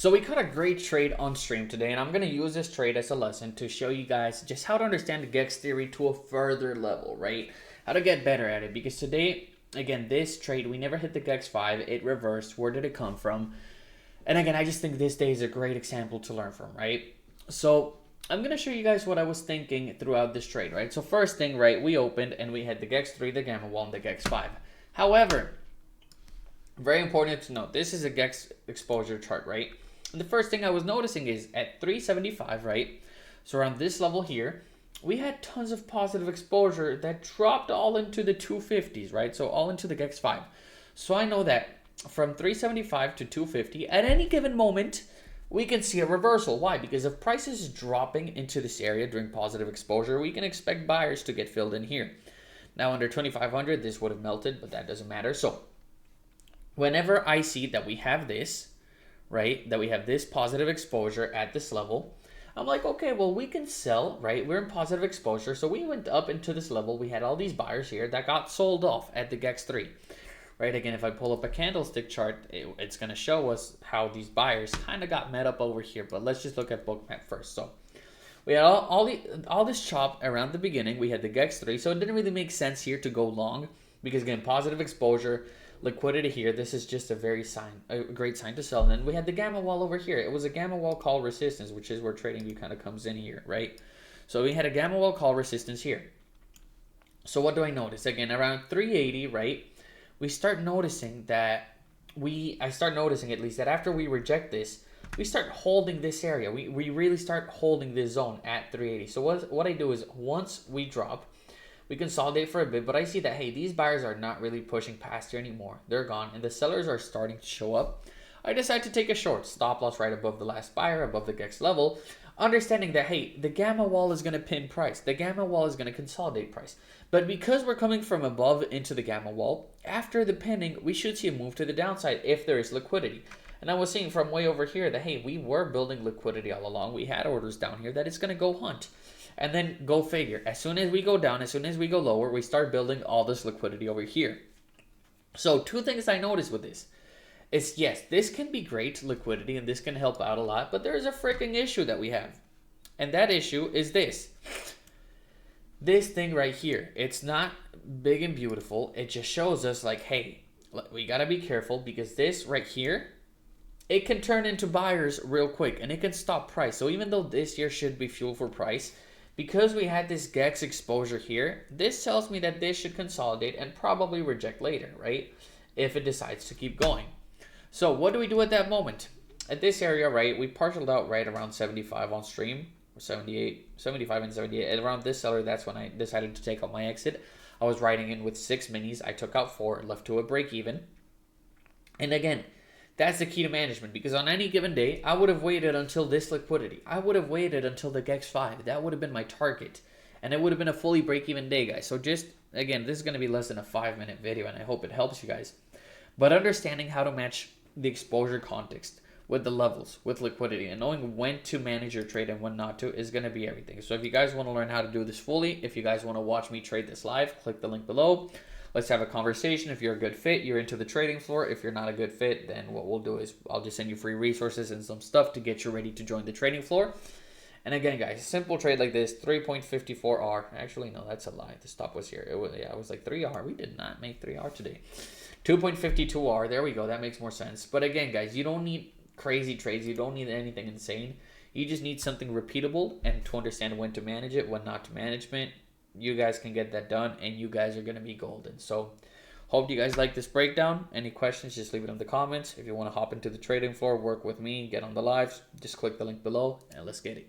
So we caught a great trade on stream today, and I'm going to use this trade as a lesson to show you guys just how to understand the Gex theory to a further level, right? How to get better at it, because today, again, this trade, we never hit the Gex 5, it reversed. Where did it come from? And again, I just think this day is a great example to learn from, right? So I'm going to show you guys what I was thinking throughout this trade, right? So first thing, right, we opened and we had the Gex 3, the Gamma 1, the Gex 5. However, very important to note, this is a Gex exposure chart, right? And the first thing I was noticing is at 375, right? So around this level here, we had tons of positive exposure that dropped all into the 250s, right? So all into the Gex 5. So I know that from 375 to 250, at any given moment, we can see a reversal. Why? Because if price is dropping into this area during positive exposure, we can expect buyers to get filled in here. Now under 2500, this would have melted, but that doesn't matter. So whenever I see that we have this, right, that we have this positive exposure at this level, I'm like, okay, well, we can sell, right? We're in positive exposure. So we went up into this level. We had all these buyers here that got sold off at the Gex 3, right? Again, if I pull up a candlestick chart, it's going to show us how these buyers kind of got met up over here. But let's just look at Bookmap first. So we had all this chop around the beginning. We had the Gex 3. So it didn't really make sense here to go long because, again, positive exposure, liquidity here. This is just a great sign to sell. And then we had the gamma wall over here. It was a gamma wall call resistance, which is where TradingView kind of comes in here, right? So we had a gamma wall call resistance here. So what do I notice? Again, around 380, right? We start noticing that I start noticing at least that after we reject this, we start holding this area. We really start holding this zone at 380. So what I do is once we drop, we consolidate for a bit, but I see that, hey, these buyers are not really pushing past here anymore. They're gone, and the sellers are starting to show up. I decide to take a short stop loss right above the last buyer, above the Gex level, understanding that, hey, the gamma wall is going to pin price. The gamma wall is going to consolidate price. But because we're coming from above into the gamma wall, after the pinning, we should see a move to the downside if there is liquidity. And I was seeing from way over here that, hey, we were building liquidity all along. We had orders down here that it's going to go hunt. And then go figure. As soon as we go down, as soon as we go lower, we start building all this liquidity over here. So two things I noticed with this is, yes, this can be great liquidity and this can help out a lot, but there is a freaking issue that we have. And that issue is this. This thing right here. It's not big and beautiful. It just shows us like, hey, we got to be careful because this right here, it can turn into buyers real quick and it can stop price. So even though this here should be fuel for price, because we had this Gex exposure here, this tells me that this should consolidate and probably reject later, right? If it decides to keep going. So what do we do at that moment? At this area, right, we partialed out right around 75 on stream, or 78, 75 and 78. And around this seller, that's when I decided to take out my exit. I was riding in with 6 minis. I took out 4, left to a break even. And again, that's the key to management, because on any given day, I would have waited until this liquidity. I would have waited until the Gex 5. That would have been my target. And it would have been a fully break-even day, guys. So just, again, this is going to be less than a 5-minute video, and I hope it helps you guys. But understanding how to match the exposure context with the levels, with liquidity, and knowing when to manage your trade and when not to is going to be everything. So if you guys want to learn how to do this fully, if you guys want to watch me trade this live, click the link below. Let's have a conversation. If you're a good fit, you're into the trading floor. If you're not a good fit, then what we'll do is I'll just send you free resources and some stuff to get you ready to join the trading floor. And again, guys, simple trade like this, 3.54R. Actually, no, that's a lie. The stop was here. It was like 3R. We did not make 3R today. 2.52R. There we go. That makes more sense. But again, guys, you don't need crazy trades. You don't need anything insane. You just need something repeatable and to understand when to manage it, when not to management. You guys can get that done and you guys are going to be golden. So hope you guys like this breakdown. Any questions, just leave it in the comments. If you want to hop into the trading floor, work with me, get on the lives, just click the link below and let's get it.